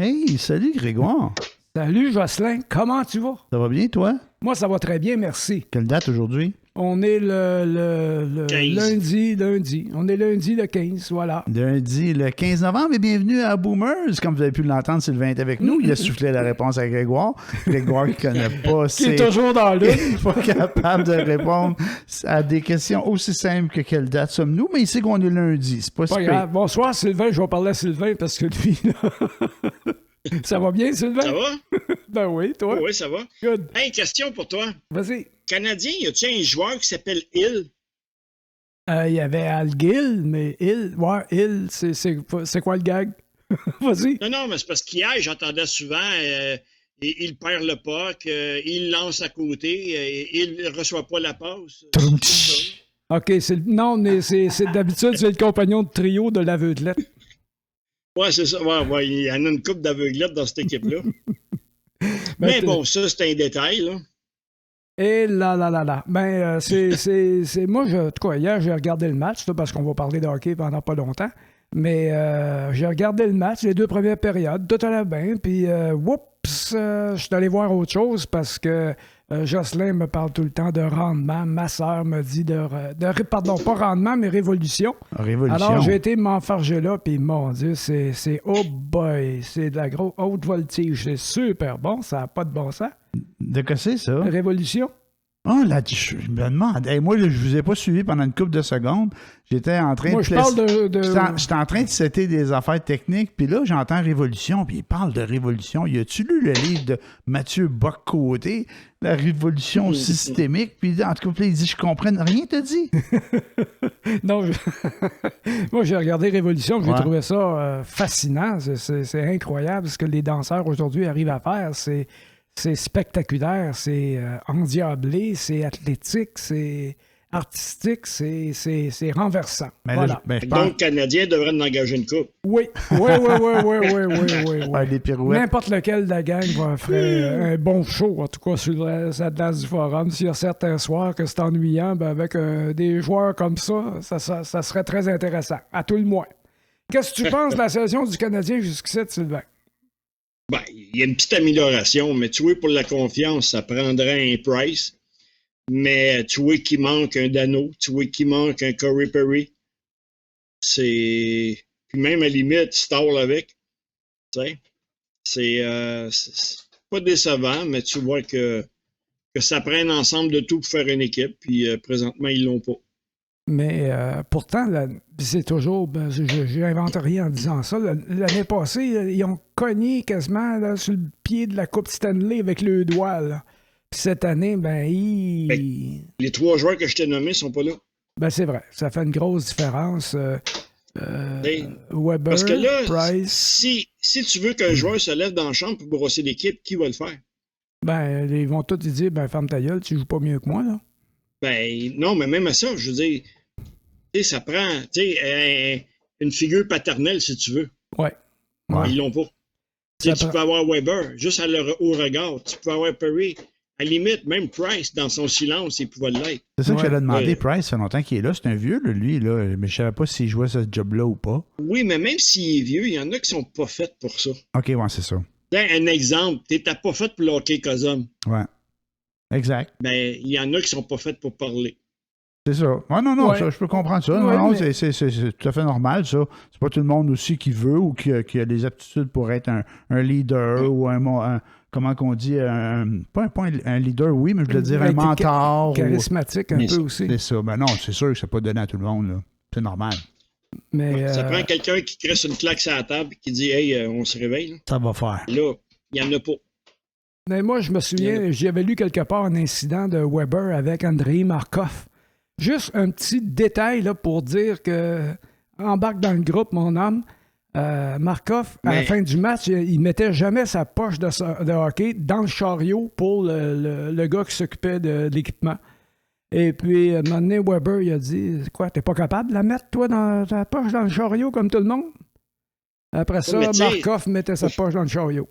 Hey, salut Grégoire. Salut Jocelyn, comment tu vas? Ça va bien, toi? Moi, ça va très bien, merci. Quelle date aujourd'hui? On est le 15. lundi. On est lundi le 15, voilà. Lundi, le 15 novembre, et bienvenue à Boomers. Comme vous avez pu l'entendre, Sylvain est avec nous. Il a soufflé la réponse à Grégoire. Grégoire qui ne connaît pas, Qui est toujours dans l'une. pas capable de répondre à des questions aussi simples que quelle date sommes-nous, mais il sait qu'on est lundi. C'est pas Pas super. grave. Bonsoir Sylvain, je vais parler à Sylvain parce que lui, là... Ça va bien, Sylvain? Ça va? Ben oui, toi? Oui, ça va. Good. Hey, question pour toi. Vas-y. Canadien, y a-tu un joueur qui s'appelle Hill? Il y avait Al Gill, mais Hill, c'est quoi le gag? Vas-y. Non, mais c'est parce qu'hier, j'entendais souvent, il perd le puck, il lance à côté, il ne reçoit pas la passe. OK, non, mais c'est d'habitude, c'est le compagnon de trio de l'aveuglette. Ouais, c'est ça. Ouais, il y en a une couple d'aveuglettes dans cette équipe-là. Mais bon, ça, c'est un détail, là. Et là. Ben, c'est moi, en tout cas, hier, j'ai regardé le match, là, parce qu'on va parler de hockey pendant pas longtemps. Mais j'ai regardé le match, les deux premières périodes, tout allait bien. Puis, je suis allé voir autre chose parce que Jocelyn me parle tout le temps de rendement. Ma sœur me dit pardon, pas rendement, mais révolution. Révolution. Alors, j'ai été m'enfarger là, puis mon Dieu, c'est oh boy, c'est de la grosse haute voltige. C'est super bon, ça n'a pas de bon sens. De quoi c'est ça? Révolution. Oh, là, je me demande. Hey, moi, là, je vous ai pas suivi pendant une couple de secondes. J'étais en train Moi, je parle de... J'étais en train de setter des affaires techniques, puis là, j'entends Révolution, puis il parle de Révolution. Y a-tu lu le livre de Mathieu Bock-Côté, La Révolution systémique? Puis en tout cas, il dit, je comprends rien, t'as dit? Non, moi, j'ai regardé Révolution, j'ai trouvé ça fascinant. C'est incroyable ce que les danseurs aujourd'hui arrivent à faire. C'est spectaculaire, c'est endiablé, c'est athlétique, c'est artistique, c'est renversant. Mais voilà. là, je pense... Donc, le Canadien devrait en engager une coupe. Oui. Ah, les pirouettes. N'importe lequel de la gang va faire un bon show, en tout cas sur la place du forum. S'il y a certains soirs que c'est ennuyant, ben avec des joueurs comme ça serait très intéressant, à tout le moins. Qu'est-ce que tu penses de la saison du Canadien jusqu'ici, Sylvain? Ben, il y a une petite amélioration, mais tu vois, pour la confiance, ça prendrait un Price. Mais tu vois qu'il manque un Dano, tu vois qu'il manque un Corey Perry. Puis même à la limite, Stall avec. Tu sais, c'est pas décevant, mais tu vois que ça prenne ensemble de tout pour faire une équipe. Puis présentement, ils l'ont pas. Mais pourtant, c'est toujours... je n'invente rien en disant ça. L'année passée, ils ont cogné quasiment là, sur le pied de la Coupe Stanley avec le doigt. Là. Puis cette année, les trois joueurs que je t'ai nommés sont pas là. Ben c'est vrai. Ça fait une grosse différence. Weber, parce que là, Price... si tu veux qu'un joueur se lève dans la chambre pour brosser l'équipe, qui va le faire? Ben, ils vont tous dire, ferme ta gueule, tu joues pas mieux que moi, là. Ben, non, mais même à ça, je veux dire... Tu sais, ça prend, une figure paternelle, si tu veux. Ouais. Ils l'ont pas. Tu peux avoir Weber, juste au regard. Tu peux avoir Perry. À la limite, même Price, dans son silence, il pouvait l'être. C'est ça que j'allais demander. Price, ça fait longtemps qu'il est là. C'est un vieux, lui, là. Mais je savais pas s'il jouait ce job-là ou pas. Oui, mais même s'il est vieux, il y en a qui sont pas faits pour ça. OK, ouais, c'est ça. Un exemple, t'as pas fait pour le hockey Cosum. Ouais. Exact. Ben, il y en a qui sont pas faits pour parler. C'est ça. Ah, non, ouais. Ça, je peux comprendre ça. Ouais, non, mais... c'est tout à fait normal, ça. C'est pas tout le monde aussi qui veut ou qui a des aptitudes pour être un leader ou comment qu'on dit, pas un leader, oui, mais je voulais dire un mentor. Charismatique un peu aussi. C'est ça. Ben non, c'est sûr que c'est pas donné à tout le monde, là. C'est normal. Mais, ça prend quelqu'un qui crée une claque sur la table et qui dit « Hey, on se réveille. » Ça va faire. Là, il n'y en a pas. Mais moi, je me souviens, j'avais lu quelque part un incident de Weber avec Andrei Markov. Juste un petit détail là, pour dire que embarque dans le groupe, mon homme. Markov, à la fin du match, il mettait jamais sa poche de hockey dans le chariot pour le gars qui s'occupait de l'équipement. Et puis, à un moment donné, Weber, il a dit « Quoi, t'es pas capable de la mettre, toi, dans ta poche dans le chariot, comme tout le monde? » Après ça, Markov mettait sa poche dans le chariot.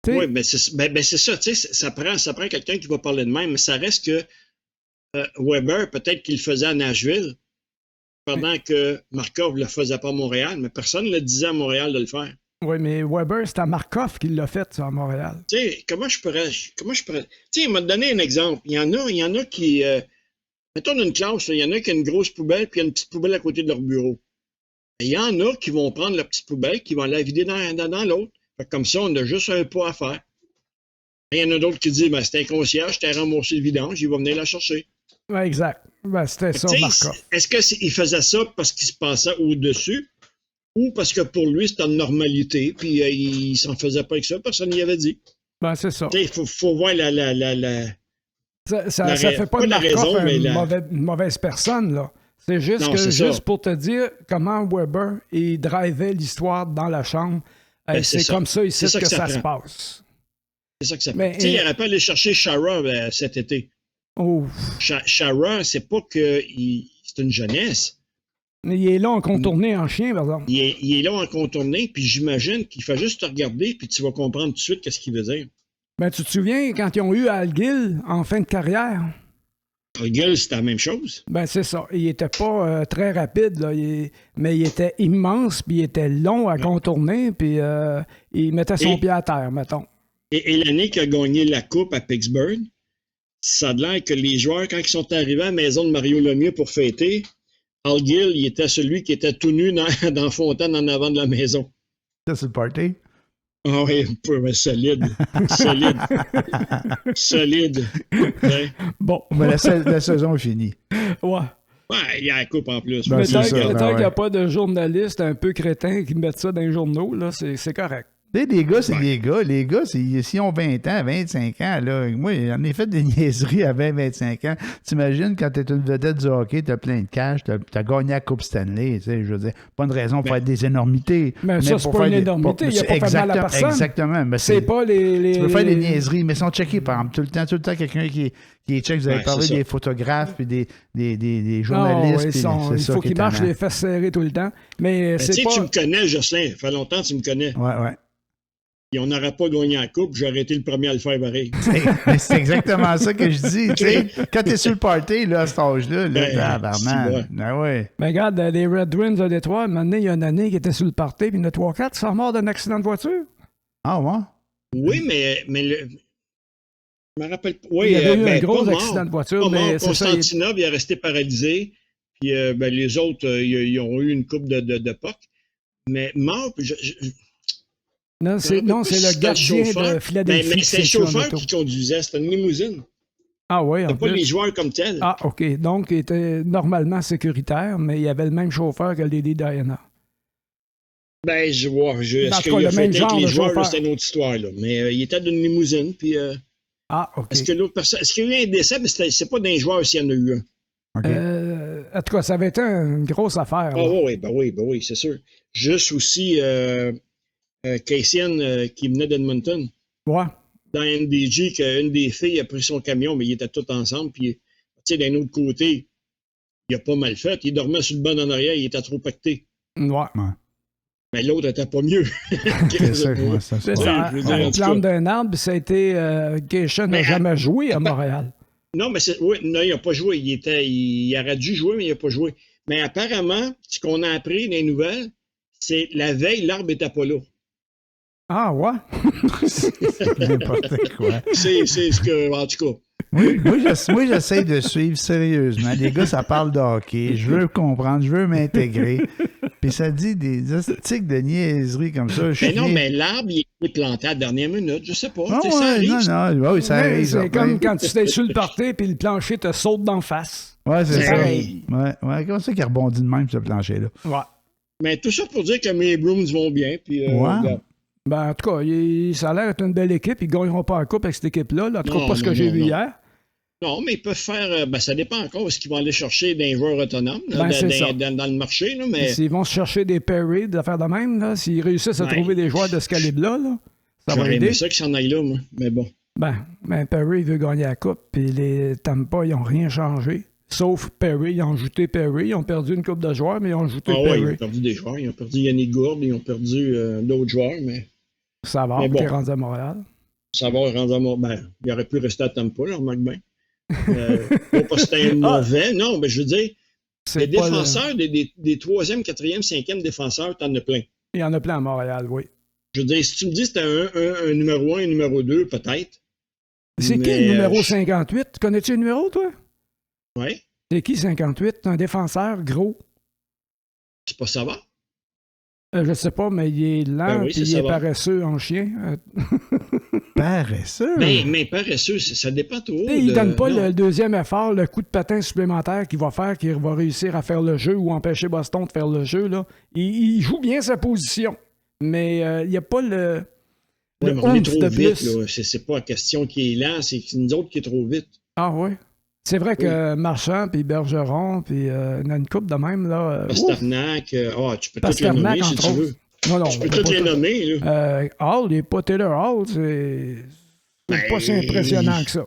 Oui, mais c'est ça, tu sais, ça prend quelqu'un qui va parler de même, mais ça reste que Weber, peut-être qu'il le faisait à Nashville, pendant que Markov ne le faisait pas à Montréal, mais personne ne le disait à Montréal de le faire. Oui, mais Weber, c'est à Markov qui l'a fait, ça, à Montréal. Tu sais, comment je pourrais. Tu sais, il m'a donné un exemple. Il y en a qui. Mettons une classe, il y en a qui a une grosse poubelle, puis il y a une petite poubelle à côté de leur bureau. Il y en a qui vont prendre la petite poubelle, qui vont la vider dans l'autre. Fait que comme ça, on a juste un pas à faire. Il y en a d'autres qui disent, c'est un concierge, t'as remboursé le vidange, il va venir la chercher. Oui, exact. C'était ça, Markov. Est-ce qu'il faisait ça parce qu'il se passait au-dessus ou parce que pour lui, c'était une normalité, puis il s'en faisait pas avec ça, personne n'y avait dit. C'est ça. Il faut voir Ça fait pas de Markov une mauvaise personne, là. C'est juste pour te dire comment Weber il drivait l'histoire dans la chambre. C'est comme ça ici que ça se passe. C'est ça que ça fait. Il aurait pas aller chercher Shara cet été. Oh. Shara, c'est pas que c'est une jeunesse. Il est là en contourné en chien, par exemple. Il est là en contourné, puis j'imagine qu'il fait juste te regarder, puis tu vas comprendre tout de suite qu'est-ce qu'il veut dire. Tu te souviens quand ils ont eu Al Gill en fin de carrière? Al Gill, c'était la même chose. C'est ça. Il était pas très rapide, là. Mais il était immense, puis il était long à contourner, puis il mettait son pied à terre, mettons. Et l'année qu'il a gagné la Coupe à Pittsburgh, ça a l'air que les joueurs, quand ils sont arrivés à la maison de Mario Lemieux pour fêter, Al Gill, il était celui qui était tout nu dans la fontaine en avant de la maison. Ça, c'est le party? Ah oui, solide. Solide. Ouais. Bon. La saison est finie. Ouais. Il y a la coupe en plus. Mais tant qu'il n'y a pas de journalistes un peu crétins qui mettent ça dans les journaux, là, c'est correct. Tu sais, les gars, c'est des gars. Les gars, s'ils ont 20 ans, 25 ans, là, moi, j'en ai fait des niaiseries à 20, 25 ans. T'imagines, quand t'es une vedette du hockey, t'as plein de cash, t'as gagné la Coupe Stanley, tu sais, je veux dire, pas une raison pour faire des énormités. Mais ça, c'est pas une énormité, il n'y a pas fait mal à personne. Exactement. Mais c'est pas les... Tu peux faire des niaiseries, mais ils sont checkés, par exemple, tout le temps, quelqu'un qui check, vous avez parlé des photographes puis des journalistes. Il faut qu'ils marchent les fesses serrées tout le temps. Mais c'est pas... Tu me connais, Jocelyn, ça fait longtemps que tu me connais. Ouais. Et on n'aurait pas gagné la coupe, j'aurais été le premier à le faire pareil. C'est exactement ça que je dis. Quand tu es sur le party, là, à cet âge-là, ouais. Mais regarde, les Red Wings de Détroit, maintenant, il y a une année qui était sur le party, puis il y en a 3-4 qui sont morts d'un accident de voiture. Ah, ouais? Oui, mais je me rappelle pas. Oui, il y avait eu un gros accident de voiture. Mais Constantinov, il est resté paralysé. Puis les autres, ils ont eu une coupe de POC. Mais mort, Non, c'est le gardien de Philadelphie. Mais c'est le chauffeur qui conduisait, c'était une limousine. Ah oui, c'était pas les joueurs comme tels. Ah, OK. Donc, il était normalement sécuritaire, mais il y avait le même chauffeur que Lady Diana. Je vois. Est-ce qu'il a fait avec les joueurs, c'est une autre histoire. Là. Mais il était d'une limousine, puis... OK. Est-ce qu'il y a eu un décès? Mais c'est pas d'un joueur s'il y en a eu un. Okay. En tout cas, ça avait été une grosse affaire. Ah oui, c'est sûr. Juste aussi... Cassian qui venait d'Edmonton. Ouais. Dans NDG, qu'une des filles a pris son camion, mais ils étaient tous ensemble. Puis, d'un autre côté, il a pas mal fait. Il dormait sur le banc en arrière, il était trop pacté. Ouais. Mais l'autre n'était pas mieux. C'est ça. On plante d'un arbre, ça a été. Cassian n'a jamais joué à Montréal. Non, mais il n'a pas joué. Il aurait dû jouer, mais il n'a pas joué. Mais apparemment, ce qu'on a appris dans les nouvelles, c'est la veille, l'arbre n'était pas là. Ah, ouais? C'est n'importe quoi. C'est ce que, en tout cas. Moi, j'essaie de suivre sérieusement. Les gars, ça parle de hockey. Je veux comprendre, je veux m'intégrer. Puis ça dit des astiques de niaiseries comme ça. Mais l'arbre, il est planté à la dernière minute. Je sais pas. Ça arrive. Ça arrive. C'est comme quand tu t'es sur le party puis le plancher te saute d'en face. Ouais, c'est ça. Ouais. Comment ça qu'il rebondit de même, ce plancher-là? Ouais. Mais tout ça pour dire que mes Bruins vont bien. Puis, en tout cas, ça a l'air d'être une belle équipe. Ils ne gagneront pas la coupe avec cette équipe-là. En tout cas, pas ce que j'ai vu hier. Non, mais ils peuvent faire... ça dépend encore ce qu'ils vont aller chercher d'un joueur autonome dans le marché. Là, mais... S'ils vont se chercher des Perry, d'affaires de même, là, s'ils réussissent à trouver des joueurs de ce calibre-là, ça va aider. J'aurais ça qu'ils s'en aillent là, moi. Mais bon. Perry veut gagner la coupe. Puis les Tampa, ils n'ont rien changé. Sauf Perry. Ils ont ajouté Perry. Ils ont perdu une coupe de joueurs, mais ils ont ajouté Perry. Ils ont perdu des joueurs. Ils ont perdu Yannick Gourde. Ils ont perdu d'autres joueurs, mais... Ça va, qui est rendu à Montréal. Ça va, rendu à Montréal. Il aurait pu rester à Tampa, là, remarque bien. Pas parce que c'était un mauvais. Non, mais je veux dire, les défenseurs, des 3e, 4e, 5e défenseurs, t'en as plein. Il y en a plein à Montréal, oui. Je veux dire, si tu me dis que c'était un numéro 1 et un numéro 2, peut-être. C'est qui le numéro 58? Connais-tu le numéro, toi? Oui. C'est qui 58? Un défenseur gros. C'est pas ça va? Je sais pas, mais il est lent et il est paresseux en chien. Paresseux? Mais paresseux, ça dépend trop. Il donne pas le deuxième effort, le coup de patin supplémentaire qu'il va faire, qu'il va réussir à faire le jeu ou empêcher Boston de faire le jeu. Là. Il joue bien sa position, mais il n'y a pas le on est trop vite. Là. C'est pas la question qui est lent, c'est nous autres qui est trop vite. Ah oui? C'est vrai que Marchand, puis Bergeron, puis il y en a une coupe de même. Là, Pasternak, tu peux tous les nommer si tu veux. Non, tu peux tous les nommer. Là. Hall, il n'est pas Taylor Hall, c'est pas si impressionnant que ça.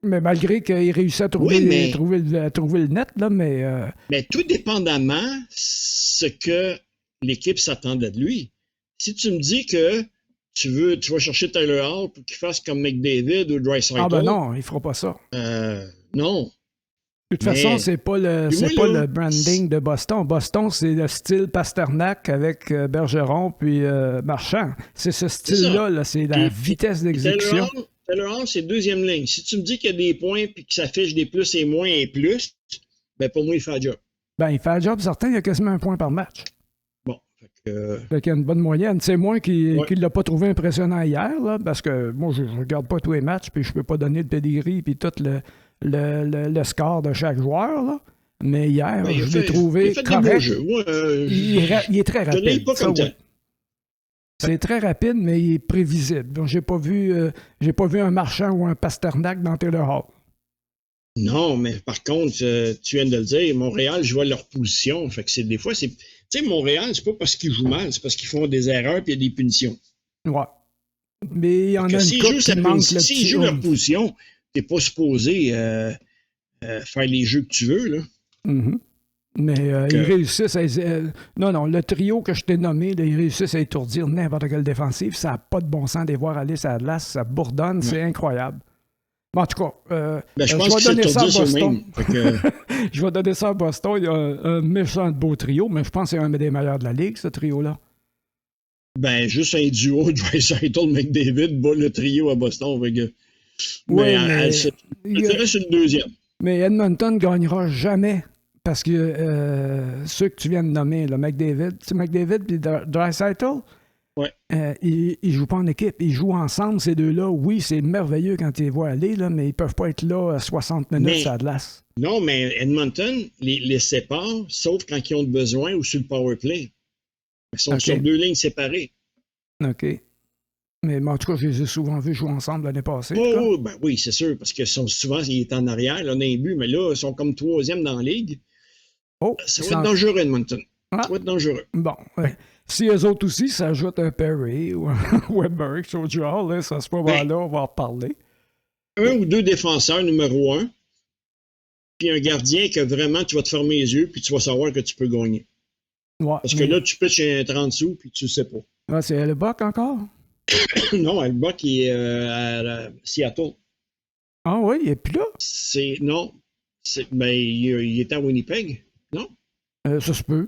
Mais malgré qu'il réussit à trouver le net, là, mais... Mais tout dépendamment ce que l'équipe s'attendait de lui. Si tu me dis que tu vas chercher Taylor Hall pour qu'il fasse comme McDavid ou Draisaitl... Ah ben non, il fera pas ça. Non. De toute façon, c'est pas le branding de Boston. Boston, c'est le style Pasternak avec Bergeron puis Marchand. C'est ce style-là, là, c'est la vitesse d'exécution. Taylor Hall, c'est deuxième ligne. Si tu me dis qu'il y a des points et qu'il s'affiche des plus et moins et plus, ben pour moi, il fait le job. Ben, il fait le job, certain, il y a quasiment un point par match. Bon. Fait qu'il y a une bonne moyenne. C'est moi qui ne l'a pas trouvé impressionnant hier, là, parce que moi, je ne regarde pas tous les matchs, puis je peux pas donner le pedigree puis tout le score de chaque joueur, là. Mais hier, je l'ai trouvé correct. Il est très rapide. Je ne l'ai pas comme tel. C'est très rapide, mais il est prévisible. Donc, j'ai pas vu un Marchand ou un Pasternak dans Taylor Hall. Non, mais par contre, tu viens de le dire, Montréal, je vois leur position. Fait que des fois, tu sais, Montréal, c'est pas parce qu'ils jouent mal, c'est parce qu'ils font des erreurs et il y a des punitions. Ouais. Mais il y en a une couple qui manque le petit. S'ils jouent leur position, t'es pas supposé faire les jeux que tu veux, là. Mm-hmm. Mais ils réussissent à... non, le trio que je t'ai nommé, là, ils réussissent à étourdir n'importe quelle défensive. Ça n'a pas de bon sens de les voir aller sur la glace. Ça bourdonne, c'est incroyable. Bon, en tout cas, je pense que c'est ça à Boston. Je vais donner ça à Boston. Il y a un méchant de beau trio, mais je pense que c'est un des meilleurs de la Ligue, ce trio-là. Ben, juste un duo, Draisaitl, McDavid, bat le trio à Boston. Mais c'est une deuxième. Mais Edmonton ne gagnera jamais parce que ceux que tu viens de nommer, là, McDavid et Draisaitl, ils ne jouent pas en équipe. Ils jouent ensemble, ces deux-là. Oui, c'est merveilleux quand tu les vois aller, là, mais ils ne peuvent pas être là à 60 minutes à la glace. Non, mais Edmonton les sépare, sauf quand ils ont besoin ou sur le power play. Ils sont sur deux lignes séparées. OK. Mais en tout cas, je les ai souvent vus jouer ensemble l'année passée. Oui, c'est sûr, parce que souvent, ils étaient en arrière, là, on a un but, mais là, ils sont comme troisième dans la ligue. Ça va être dangereux, Edmonton. Ça va être dangereux. Bon, si eux autres aussi s'ajoutent un Perry ou un Weber, quelque chose du genre, là, à ce moment-là, on va en reparler. Un ou deux défenseurs, numéro 1, puis un gardien que vraiment, tu vas te fermer les yeux, puis tu vas savoir que tu peux gagner. Ouais, parce que là, tu pitches un 30 sous, puis tu ne sais pas. Ah, c'est Hellebuck encore? Non, Hellebuck, il est à Seattle. Ah oui, il n'est plus là? Non. Il est à Winnipeg, non? Ça se peut.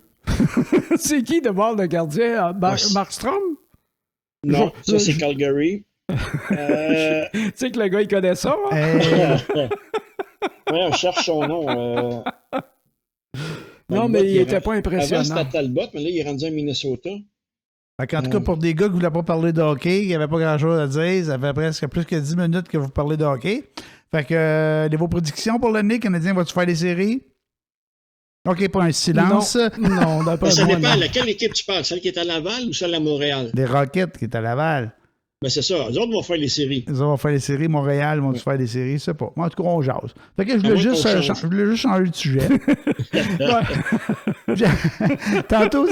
C'est qui de bord le gardien? Markstrom? Non, ça c'est Calgary. Tu sais que le gars, il connaît ça, hein? On cherche son nom. Non, mais il n'était pas impressionnant. Avant, c'était Talbot, mais là, il est rendu à Minnesota. En tout cas, pour des gars qui ne voulaient pas parler de hockey, qui n'avaient pas grand-chose à dire, ça fait presque plus que 10 minutes que vous parlez de hockey. Fait que, vos prédictions pour l'année, Canadien, vas-tu faire des séries? OK, pas un silence. Non, d'après ça moi, dépend. non. Laquelle équipe tu parles? Celle qui est à Laval ou celle à Montréal? Les Rockets qui est à Laval. Ben c'est ça. Eux autres vont faire les séries. Eux autres vont faire les séries. Montréal vont faire des séries. Je sais pas. Moi, en tout cas, on jase. Fait que je voulais juste changer de sujet. Tantôt,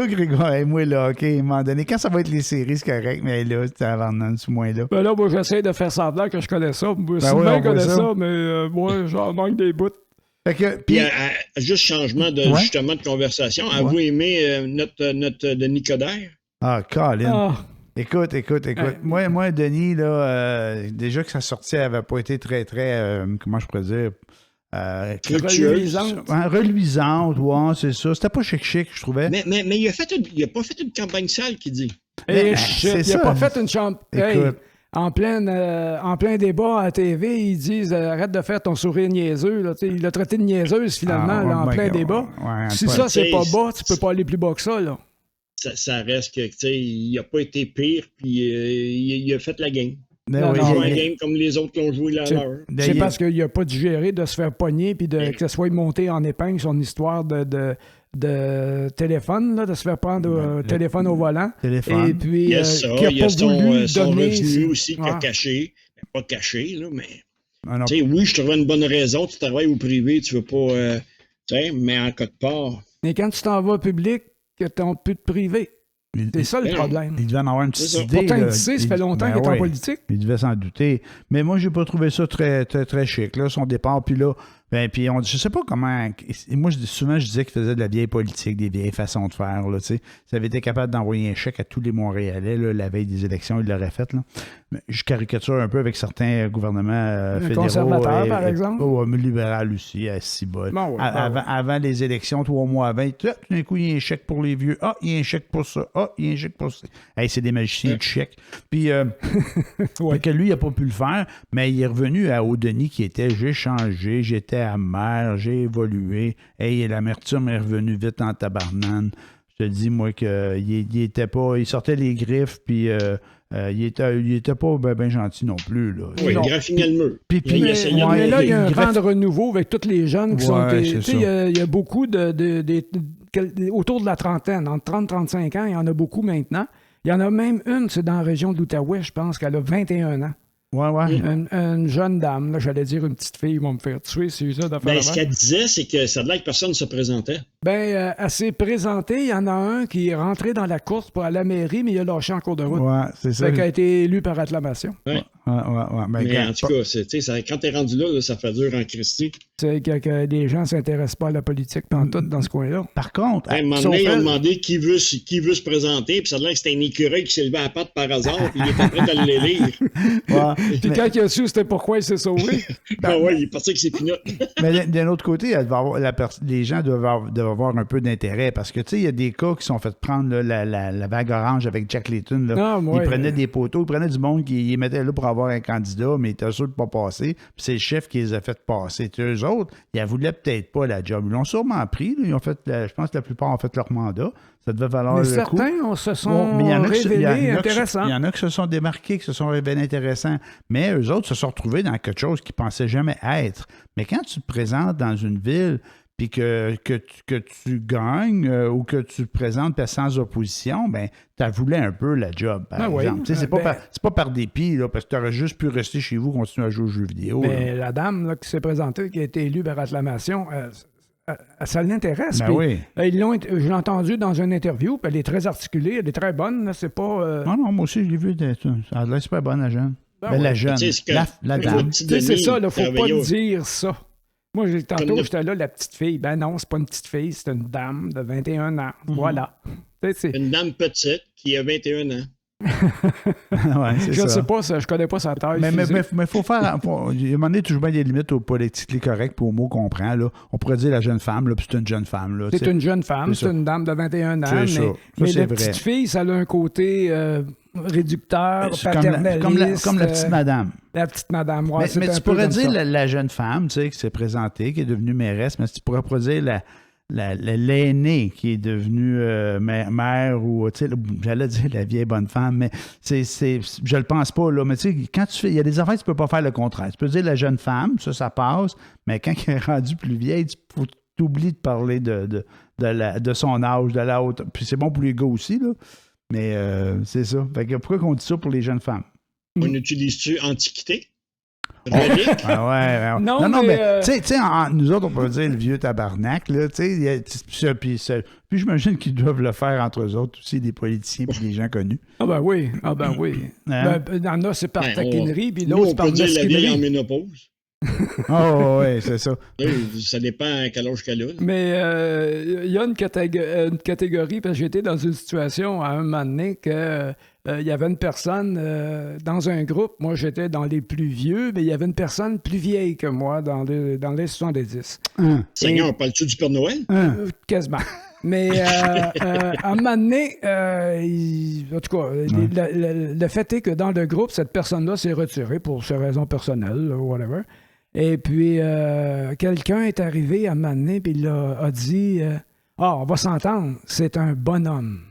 Grégoire et moi, là, OK, à un moment donné, quand ça va être les séries, c'est correct, mais là, c'est avant de ce moins-là. Ben là, moi, j'essaie de faire semblant que je connais ça. Sylvain connaît ça, mais moi, j'en manque des bouts. Fait que, puis, juste changement justement de conversation. Avez-vous aimé notre Denis Coderre? Ah, Colin. Écoute. Moi, Denis, là, déjà que sa sortie n'avait pas été très, comment je pourrais dire? Reluisante. Ouais, c'est ça. C'était pas chic, je trouvais. Mais il a pas fait une campagne sale, qui dit. Et shit, il n'a pas fait une chambre. Hey, Écoute. en plein débat à la TV, ils disent arrête de faire ton sourire niaiseux. Là. Il l'a traité de niaiseuse finalement là, en plein débat. Si ça, c'est pas bas, tu peux pas aller plus bas que ça. Là. Ça reste que, tu sais, il n'a pas été pire, puis il a fait la game. Ben Non, oui, Il a non, joué la mais- game comme les autres l'ont joué là. C'est parce qu'il n'a pas digéré de se faire pogner puis que ça soit monté en épingle son histoire de téléphone, là, de se faire prendre un téléphone au volant. Téléphone. Et puis, Il y a ça, qui a il y a pas voulu son donner... revenu aussi qu'il a Ouais. caché. Pas caché, là, mais... Ah non, Tu sais, oui, je trouvais une bonne raison. Tu travailles au privé, tu veux pas... tu sais, mais en quelque part... Mais quand tu t'en vas au public, que tu n'as plus de privé. C'est ça le Ben non. problème. il devait en avoir une petite C'est ça. idée. Pourtant, là. il sait, ça fait longtemps Ben qu'il est en oui. politique. Il devait s'en douter. Mais moi, j'ai pas trouvé ça très, très, très chic, là, son départ. Puis là, puis je sais pas comment... Moi, souvent, je disais qu'il faisait de la vieille politique, des vieilles façons de faire, là, tu sais. S'il avait été capable d'envoyer un chèque à tous les Montréalais, là, la veille des élections, il l'aurait fait, là. Mais je caricature un peu avec certains gouvernements fédéraux. conservateur, par exemple. Libéral aussi, à Cibol. Bon, ouais, Avant les élections, 3 mois avant, tout d'un coup, il y a un chèque pour les vieux. Ah, il y a un chèque pour ça. Ah, il y a un chèque pour ça. Hey, c'est des magiciens de chèques. Puis... Fait que lui, il n'a pas pu le faire, mais il est revenu à Audenis qui était « J'ai changé, j'étais amer, j'ai évolué. Hey, l'amertume est revenue vite en tabarnane. » Je te dis, moi, qu'il était pas... Il sortait les griffes, puis il était pas ben gentil non plus, là. Oui, Non. il graffinait le mur. Puis- Il Mais, essayait de mais là, il y a un monter. vent de renouveau avec tous les jeunes qui sont... Ouais, Tu c'est sais, ça. il y a beaucoup autour de la trentaine, entre 30 et 35 ans, il y en a beaucoup maintenant. Il y en a même une, c'est dans la région de l'Outaouais, je pense, qu'elle a 21 ans. Ouais. Une jeune dame, là, j'allais dire une petite fille, ils vont me faire tuer, c'est ça d'affaire. Ben, ce qu'elle disait, c'est que ça a l'air que personne ne se présentait. Elle s'est présentée, il y en a un qui est rentré dans la course pour aller à la mairie, mais il a lâché en cours de route. Ouais, c'est ça. Fait qu'elle a été élu par acclamation. Ouais. Ouais. Ben, Mais en tout cas, quand t'es rendu là, ça fait dur en Christie. C'est que les gens ne s'intéressent pas à la politique pantoute dans ce coin-là. Par contre, À un moment sauf donné, ils ont elle- demandé qui veut se présenter, puis ça a l'air que c'était un écureuil qui s'est levé à la patte par hasard, puis il était prêt à le lire. Ouais, Puis quand il a su c'était pourquoi il s'est sauvé. Ah ouais, il est parti avec ses pinottes. mais d'un autre côté, elle devait avoir, les gens doivent avoir un peu d'intérêt parce que, tu sais, il y a des cas qui sont fait prendre là, la vague orange avec Jack Layton. Là. Ah, ouais. Ils prenaient des poteaux, ils prenaient du monde qui les mettait là pour avoir un candidat, mais ils étaient sûrs de ne pas passer. Puis c'est le chef qui les a fait passer. Puis eux autres, ils ne voulaient peut-être pas la job. Ils l'ont sûrement pris. Là. Ils ont fait, je pense que la plupart ont fait leur mandat. Ça devait valoir Mais le coup. certains se sont Bon, mais il y en a qui se- il y en a révélés qui se- intéressants. Il y en a qui se sont démarqués, qui se sont révélés intéressants. Mais eux autres se sont retrouvés dans quelque chose qu'ils ne pensaient jamais être. Mais quand tu te présentes dans une ville puis que tu gagnes ou que tu te présentes sans opposition, ben tu voulais un peu la job, par oui. exemple. Tu sais, c'est pas par dépit, là, parce que tu aurais juste pu rester chez vous, continuer à jouer aux jeux vidéo. Mais là. la dame là, qui s'est présentée, qui a été élue par acclamation, ça l'intéresse. Ben Puis, oui. je l'ai entendue dans une interview, puis elle est très articulée, elle est très bonne. Là, c'est pas. Non, moi aussi, je l'ai vu. Ça a l'air super bonne, la jeune. Ben Ben, oui. la jeune. Tu sais, c'est que- La Écoute, dame. petit Tu sais, c'est Denis, ça, il ne faut pas travaillait au- dire ça. Moi, tantôt, Comme le- j'étais là, la petite fille. Ben non, c'est pas une petite fille, c'est une dame de 21 ans. Mhm. Voilà. Tu sais, c'est- Une dame petite qui a 21 ans. Ouais, c'est je ça. sais pas, je connais pas sa taille. Mais physique. il faut faire. À un moment donné, toujours bien des limites au politique correct pour au mot qu'on prend. Là. On pourrait dire la jeune femme, là, puis c'est une jeune femme. Là, C'est tu sais. une jeune femme, C'est c'est ça. une dame de 21 ans. C'est ça. Ça, Mais c'est la vrai. petite fille, ça a un côté réducteur, C'est paternaliste. comme la petite madame. La petite madame, ouais, c'est mais un tu peu pourrais comme dire ça. la jeune femme, tu sais, qui s'est présentée, qui est devenue mairesse, mais tu pourrais pas dire l'aînée qui est devenue mère ou, tu sais, j'allais dire la vieille bonne femme, mais je le pense pas, là. Mais tu sais, quand tu fais, il y a des affaires, tu peux pas faire le contraire. Tu peux dire la jeune femme, ça passe, mais quand elle est rendue plus vieille, tu oublies de parler de son âge, de la haute. Puis c'est bon pour les gars aussi, là. Mais c'est ça. Fait que pourquoi qu'on dit ça pour les jeunes femmes? On utilise-tu Antiquité? Relique? Ah ouais. Non, mais mais, tu sais, nous autres, on peut dire le vieux tabarnak, là, tu sais, puis j'imagine qu'ils doivent le faire entre eux autres aussi, des politiciens et des gens connus. Ah ben oui, Hein? il y en a, c'est par Ben, taquinerie, puis Nous, l'autre, on c'est par peut dire la vieille en mesquinerie. ménopause. Oh, ouais, c'est ça. Là, ça dépend à quel âge qu'elle a. Mais il y a une catégorie, parce que j'étais dans une situation à un moment donné que il y avait une personne dans un groupe, moi j'étais dans les plus vieux, mais il y avait une personne plus vieille que moi dans les 70. Seigneur, parles-tu du Père Noël? Quasiment. Mais à un moment donné, en tout cas, le fait est que dans le groupe, cette personne-là s'est retirée pour ses raisons personnelles, ou whatever. Et puis, quelqu'un est arrivé à un moment donné, puis il a dit on va s'entendre, c'est un bonhomme.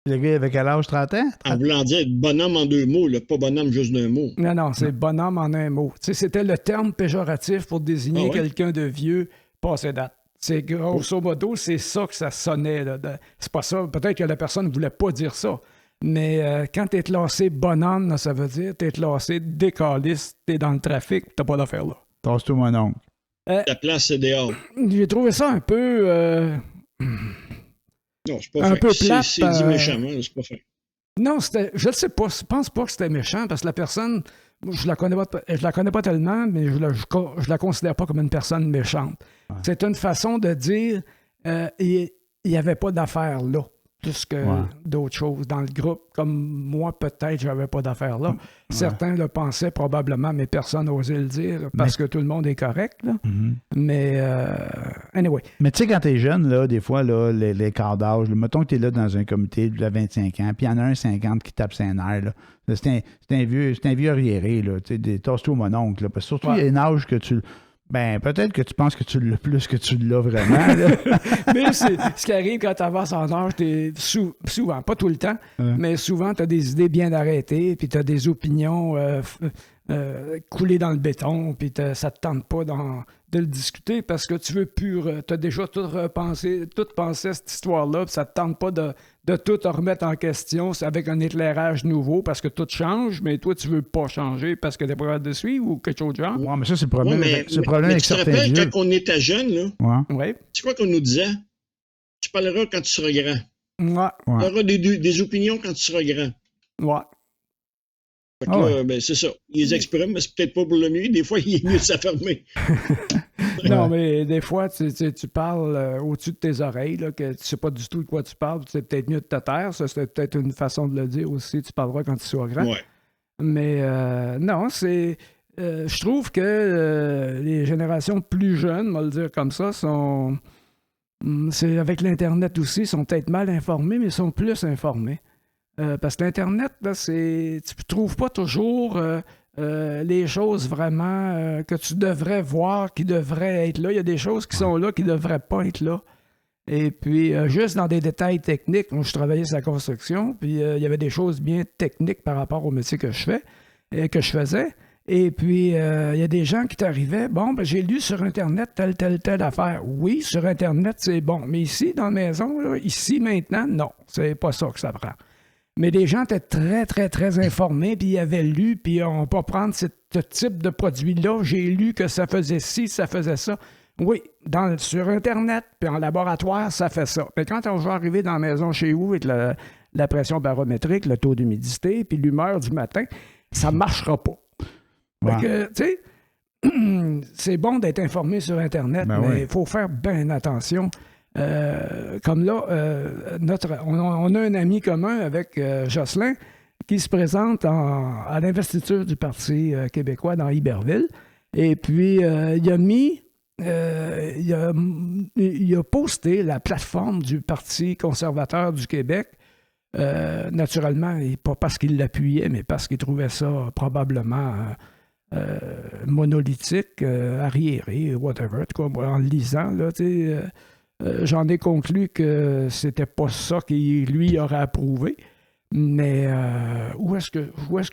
Le gars avait quel âge, 30 ans? En voulant dire bonhomme en 2 mots, là, pas bonhomme juste d'un mot. Non, c'est bonhomme en un mot. Tu sais, c'était le terme péjoratif pour désigner quelqu'un de vieux passé date. C'est grosso modo, c'est ça que ça sonnait. Là. C'est pas ça. Peut-être que la personne ne voulait pas dire ça. Mais quand t'es classé bonhomme, là, ça veut dire t'es classé décaliste, t'es dans le trafic, t'as pas d'affaire là. Tasse-toi mon oncle. La place, c'est dehors. J'ai trouvé ça un peu... Non, c'est pas un fait. peu plate. C'est dit méchamment, c'est pas fait. Non, je ne sais pas. Je pense pas que c'était méchant parce que la personne, je la connais pas tellement, mais je la considère pas comme une personne méchante. Ouais. C'est une façon de dire il n'y avait pas d'affaires là, plus que d'autres choses dans le groupe. Comme moi, peut-être, j'avais pas d'affaires là. Ouais. Certains le pensaient probablement, mais personne n'osait le dire parce que tout le monde est correct. Là. Mm-hmm. Mais anyway. Mais tu sais, quand t'es jeune, là, des fois, là, les quarts d'âge, mettons que t'es là dans un comité de 25 ans, puis il y en a un 50 qui tape ses nerfs, là. C'est un vieux arriéré, là. Tasse-toi mon oncle, là. Parce que surtout, il y a un âge que tu... Ben, peut-être que tu penses que tu l'as plus que tu l'as vraiment. Mais ce qui arrive quand tu avances en âge, souvent, pas tout le temps, mais souvent, tu as des idées bien arrêtées, puis tu as des opinions coulées dans le béton, puis ça te tente pas de le discuter parce que tu veux plus... tu as déjà tout pensé cette histoire-là, puis ça te tente pas de tout remettre en question avec un éclairage nouveau parce que tout change, mais toi, tu veux pas changer parce que t'es pas capable de suivre ou quelque chose de genre. Oui, mais ça, c'est le problème, mais c'est le problème avec certains vieux. Tu te rappelles, quand on était jeune, là, ouais. C'est quoi qu'on nous disait? Tu parleras quand tu seras grand. Ouais. Tu auras des opinions quand tu seras grand. Ouais. Fait que là, ben, c'est ça. Ils les expriment, mais c'est peut-être pas pour le mieux. Des fois, il est mieux de s'affermer. Non, mais des fois, tu parles au-dessus de tes oreilles, là, que tu sais pas du tout de quoi tu parles. C'est peut-être mieux de te taire. Ça, c'est peut-être une façon de le dire aussi. Tu parleras quand tu seras grand. Ouais. Mais non, c'est... je trouve que les générations plus jeunes, on va le dire comme ça, sont... C'est avec l'Internet aussi, sont peut-être mal informés, mais sont plus informés. Parce que l'Internet, là, tu trouves pas toujours les choses vraiment que tu devrais voir, qui devraient être là. Il y a des choses qui sont là, qui ne devraient pas être là. Et puis, juste dans des détails techniques, moi, je travaillais sur la construction, puis il y avait des choses bien techniques par rapport au métier que je faisais. Et puis, il y a des gens qui t'arrivaient, bon, ben, j'ai lu sur Internet telle affaire. Oui, sur Internet, c'est bon. Mais ici, dans la maison, là, ici, maintenant, non. C'est pas ça que ça prend. Mais les gens étaient très, très, très informés, puis ils avaient lu, puis on peut prendre ce type de produit-là. J'ai lu que ça faisait ci, ça faisait ça. Oui, sur Internet, puis en laboratoire, ça fait ça. Mais quand on va arriver dans la maison chez vous avec la pression barométrique, le taux d'humidité, puis l'humeur du matin, ça ne marchera pas. Fait que, tu sais, c'est bon d'être informé sur Internet, mais il faut faire bien attention. Comme là, on a un ami commun avec Jocelyn qui se présente à l'investiture du Parti québécois dans Iberville. Et puis, il a mis... il a posté la plateforme du Parti conservateur du Québec. Naturellement, et pas parce qu'il l'appuyait, mais parce qu'il trouvait ça probablement monolithique, arriéré, whatever. En tout cas, en le lisant, là, j'en ai conclu que c'était pas ça qu'il lui aurait approuvé. Mais où est-ce que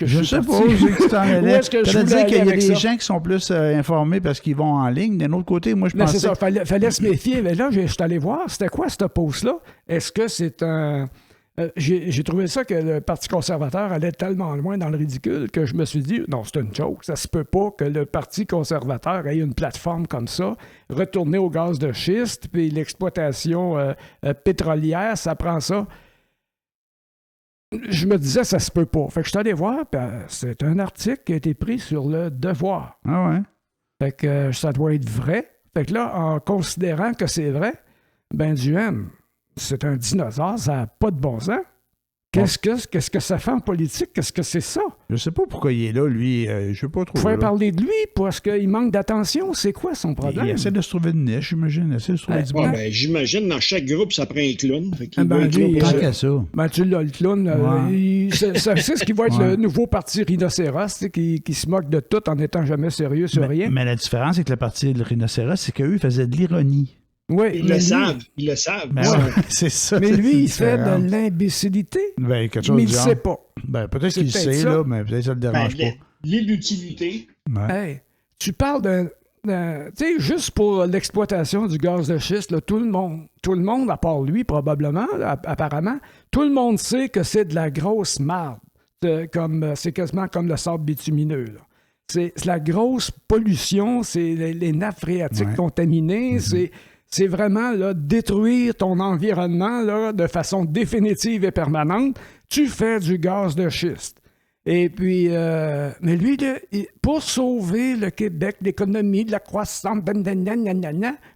je suis parti? Je sais pas où tu t'en allais. Où est-ce que je voulais dire qu'il y a des ça? gens qui sont plus informés parce qu'ils vont en ligne. D'un autre côté, moi, je pensais... C'est ça, fallait se méfier. Mais là, je suis allé voir, c'était quoi cette post-là? Est-ce que c'est un... j'ai trouvé ça que le Parti conservateur allait tellement loin dans le ridicule que je me suis dit, non, c'est une joke. Ça se peut pas que le Parti conservateur ait une plateforme comme ça, retourner au gaz de schiste, puis l'exploitation pétrolière, ça prend ça. Je me disais, ça se peut pas. Fait que je suis allé voir, puis c'est un article qui a été pris sur le Devoir. Ah ouais? Fait que ça doit être vrai. Fait que là, en considérant que c'est vrai, ben Duhem, c'est un dinosaure, ça n'a pas de bon sens. Qu'est-ce que ça fait en politique? Qu'est-ce que c'est ça? Je sais pas pourquoi il est là, lui. Je sais pas trop. Vous pouvez là. parler de lui parce qu'il manque d'attention. C'est quoi son problème? Il essaie de se trouver une niche, j'imagine. Il essaie de se trouver du bon. J'imagine, dans chaque groupe, ça prend un clown. Fait qu'il Ben, veut un clown lui, pour Tant ça. qu'à ça. Ben, tu l'as, le clown. C'est ce qui va être Ouais. le nouveau parti rhinocéros, tu sais, qui se moque de tout en n'étant jamais sérieux sur rien. Mais la différence avec le parti de rhinocéros, c'est qu'eux, ils faisaient de l'ironie. Oui, Ils mais le lui- savent. Ils le savent. Ben Ça. ouais, c'est ça. Mais c'est lui, une il fait différence. de l'imbécilité, Ben, quelque chose mais il du ne genre. sait pas. Ben, peut-être C'est qu'il peut-être sait, ça. là, mais peut-être que ça le dérange Ben, l'utilité. pas. Ouais. Hey, tu parles tu sais, juste pour l'exploitation du gaz de schiste, là, tout le monde, à part lui probablement, apparemment, tout le monde sait que c'est de la grosse marde. C'est quasiment comme le sable bitumineux. Là. C'est la grosse pollution, c'est les nappes phréatiques Ouais. contaminées, c'est vraiment là, détruire ton environnement là, de façon définitive et permanente. Tu fais du gaz de schiste. Et puis, mais lui, là, pour sauver le Québec, l'économie, de la croissance,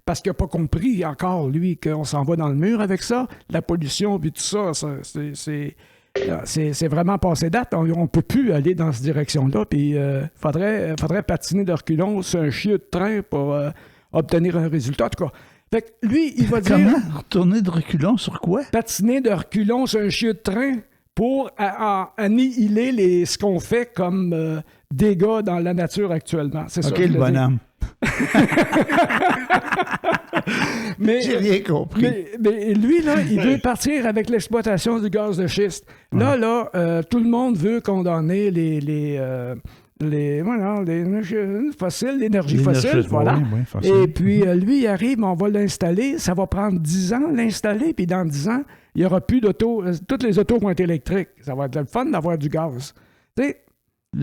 parce qu'il n'a pas compris encore, lui, qu'on s'en va dans le mur avec ça, la pollution, puis tout ça, c'est vraiment passé date. On ne peut plus aller dans cette direction-là, puis faudrait patiner de reculons sur un chiot de train pour obtenir un résultat. En tout cas, fait que lui, il va dire... Comment? Retourner de reculons sur quoi? Patiner de reculons sur un chiot de train pour annihiler ce qu'on fait comme dégâts dans la nature actuellement. C'est ça. OK, que je le veux dire. bonhomme. Mais, J'ai rien compris. mais lui, là, il veut partir avec l'exploitation du gaz de schiste. Là, tout le monde veut condamner l'énergie fossile, voilà. Oui, facile. Et puis, lui, il arrive, on va l'installer. Ça va prendre 10 ans, l'installer, puis dans 10 ans, il n'y aura plus d'auto. Toutes les autos vont être électriques. Ça va être le fun d'avoir du gaz. Tu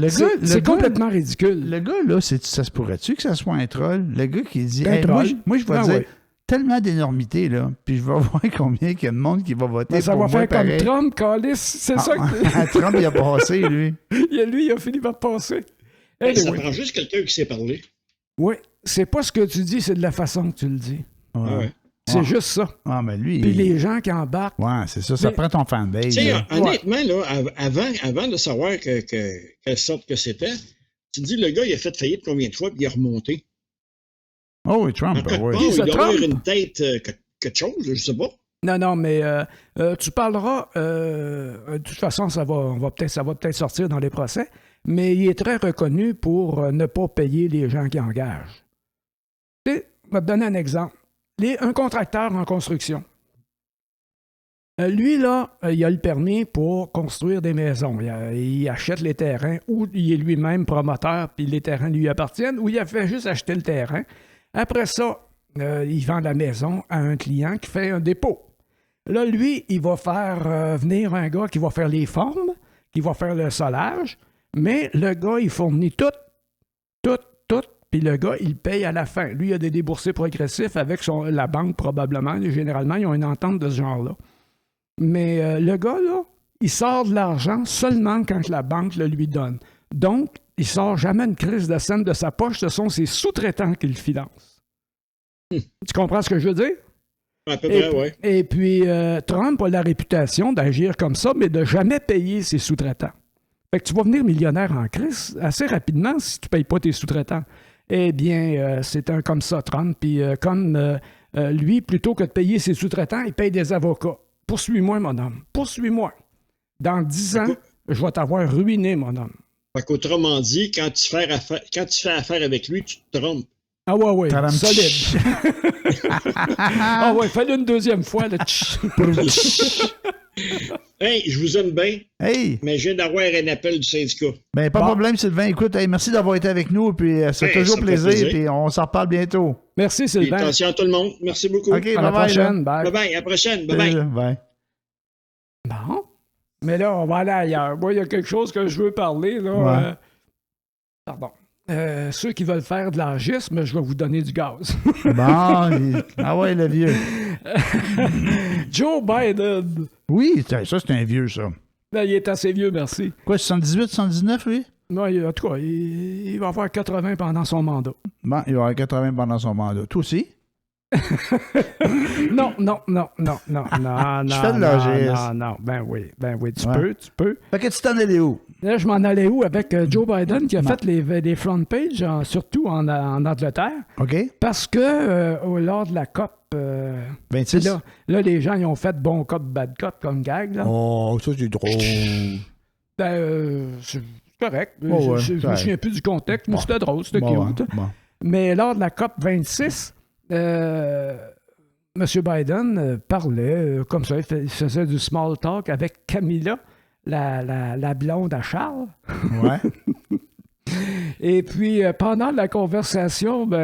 sais, c'est complètement ridicule. Le gars, là, ça se pourrait-tu que ça soit un troll? Le gars qui dit, Un hey, troll. moi, je vais Ah dire ouais. tellement d'énormités, là, puis je vais voir combien il y a de monde qui va voter Ben, ça pour va moi, faire comme pareil. Trump, Callis. C'est ça que... Trump, il a passé, lui. Lui, il a fini par passer. Ça Anyway. prend juste quelqu'un qui sait parler. Oui, c'est pas ce que tu dis, c'est de la façon que tu le dis. Ouais. Ah ouais. C'est juste ça. Ah, mais lui... Puis les gens qui embarquent, Ouais, c'est ça. Ça Mais- prend ton fanbase. Tu sais, là. honnêtement, là, avant de savoir quelle sorte que c'était, tu te dis, le gars, il a fait faillite combien de fois, puis il a remonté. Oh oui, Trump, En quelque oui. part, Qui, il ça, doit avoir Trump? une tête, quelque chose, je sais pas. non, mais tu parleras, de toute façon, ça va peut-être sortir dans les procès, mais il est très reconnu pour ne pas payer les gens qui engagent. Tu sais, je vais te donner un exemple. Un contracteur en construction. Lui, là, il a le permis pour construire des maisons. Il achète les terrains ou il est lui-même promoteur, puis les terrains lui appartiennent, ou il a fait juste acheter le terrain. Après ça, il vend la maison à un client qui fait un dépôt. Là, lui, il va faire venir un gars qui va faire les formes, qui va faire le solage, mais le gars, il fournit tout, puis le gars, il paye à la fin. Lui, il a des déboursés progressifs avec la banque, probablement. Généralement, ils ont une entente de ce genre-là. Mais le gars, là, il sort de l'argent seulement quand la banque le lui donne. Donc, il sort jamais une crise de scène de sa poche. Ce sont ses sous-traitants qui le financent. Tu comprends ce que je veux dire? À peu près, oui. Et puis, Trump a la réputation d'agir comme ça, mais de jamais payer ses sous-traitants. Fait que tu vas venir millionnaire en crise assez rapidement si tu ne payes pas tes sous-traitants. Eh bien, c'est un comme ça, Trump. Puis comme lui, plutôt que de payer ses sous-traitants, il paye des avocats. Poursuis-moi, mon homme. Poursuis-moi. Dans 10 ans, je vais t'avoir ruiné, mon homme. Fait qu'autrement dit, quand tu fais affaire avec lui, tu te trompes. Ah ouais, Tadam. solide. Ah ouais, fais-le une deuxième fois. Là. Hey, je vous aime bien, Hey! mais je viens d'avoir un appel du syndicat. Ben, pas de Bon. problème, Sylvain. Écoute, hey, merci d'avoir été avec nous, puis c'est Hey, toujours ça fait plaisir, plaisir. puis on s'en reparle bientôt. Merci, Et Sylvain. attention à tout le monde. Merci beaucoup. OK, À la bye-bye. prochaine. Bye. Bye bye, à la prochaine. Bye bye. Bye. Bon. Mais là, on va aller ailleurs. Moi, il y a quelque chose que je veux parler. Là. Ouais. Pardon. Ceux qui veulent faire de l'argisme, je vais vous donner du gaz. Bon, ah ouais, le vieux. Joe Biden. Oui, ça, c'est un vieux, ça. Là, il est assez vieux, merci. Quoi, 78, 79, lui? Non, en tout cas, il va avoir 80 pendant son mandat. Bon, il va avoir 80 pendant son mandat. Toi aussi? Non. Je fais de l'agis. Non. Ben oui, tu peux. Fait que tu t'en allais où? Là, je m'en allais où avec Joe Biden qui a fait les front pages, surtout en Angleterre. OK. Parce que lors de la COP 26? Là, les gens, ils ont fait bon cop, bad cop comme gag. Là. Oh, ça, c'est drôle. C'est correct. Oh, ouais, je me souviens plus du contexte, mais c'était drôle, c'était cute. Bon. Mais lors de la COP 26, M. Biden parlait comme ça, il faisait du small talk avec Camilla, la blonde à Charles. Ouais. Et puis, pendant la conversation, tu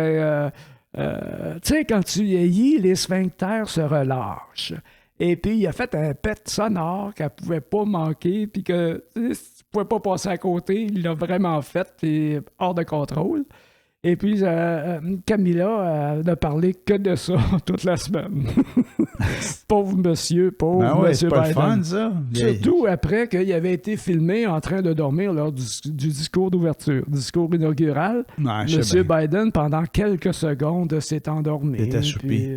sais, quand tu vieillis, les sphincters se relâchent. Et puis, il a fait un pet sonore qu'elle ne pouvait pas manquer, puis que tu ne pouvais pas passer à côté. Il l'a vraiment fait, puis hors de contrôle. Et puis, Camilla n'a parlé que de ça toute la semaine. Pauvre monsieur c'est pas Biden. le fun, ça. Surtout après qu'il avait été filmé en train de dormir lors du discours d'ouverture, discours inaugural. Monsieur Biden, pendant quelques secondes, s'est endormi. Il était choupi.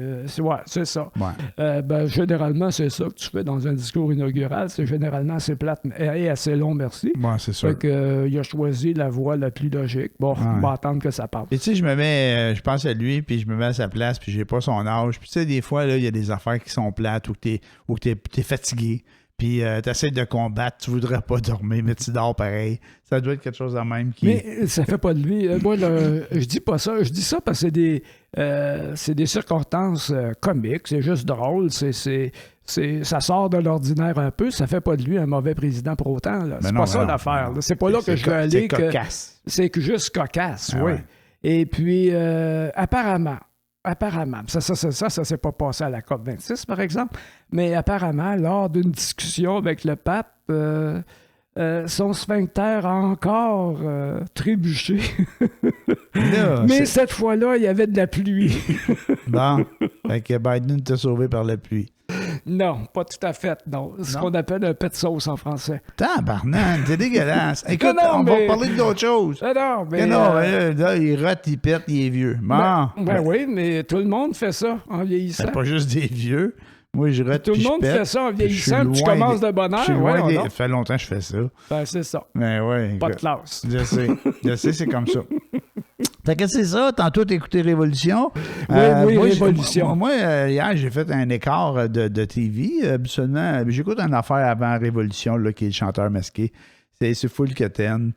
C'est ça. Ouais. Généralement, c'est ça que tu fais dans un discours inaugural. C'est généralement assez plate et assez long, merci. Ouais, c'est sûr. Fait que, il a choisi la voie la plus logique. Bon, on va attendre que ça parte. Et tu sais, je pense à lui, puis je me mets à sa place, puis j'ai pas son âge. Puis tu sais, des fois, il y a des affaires qui sont plates ou que t'es fatigué. Puis t'essaies de combattre, tu voudrais pas dormir, mais tu dors pareil. Ça doit être quelque chose de même qui... Mais ça fait pas de lui. Moi, je dis pas ça. Je dis ça parce que c'est des circonstances comiques. C'est juste drôle. Ça sort de l'ordinaire un peu. Ça fait pas de lui un mauvais président pour autant. Là. C'est pas ça l'affaire. C'est pas là que je veux aller. C'est cocasse. C'est juste cocasse, oui. Ouais. Et puis, apparemment, ça s'est pas passé à la COP26, par exemple, mais apparemment, lors d'une discussion avec le pape, son sphincter a encore trébuché. Là, mais cette fois-là, il y avait de la pluie. Bon, fait que Biden t'a sauvé par la pluie. Non, pas tout à fait, non. Ce qu'on appelle un pet de sauce en français. Tabarnak, c'est dégueulasse. Écoute, on va parler d'autre chose. Non, mais... là, il rote, il pète, il est vieux. Bon. Oui, mais tout le monde fait ça en vieillissant. C'est pas juste des vieux. Moi, je rote, tout le monde fait ça en vieillissant, puis tu commences de bonne heure. Ça fait longtemps que je fais ça. Ben, c'est ça. Mais ouais. Pas de classe. Je sais, c'est comme ça. Fait que c'est ça, tantôt t'as écouté Révolution. Oui, Révolution. Moi, hier, j'ai fait un écart de TV. Absolument. J'écoute une affaire avant Révolution, là, qui est le chanteur masqué. C'est full quétaine,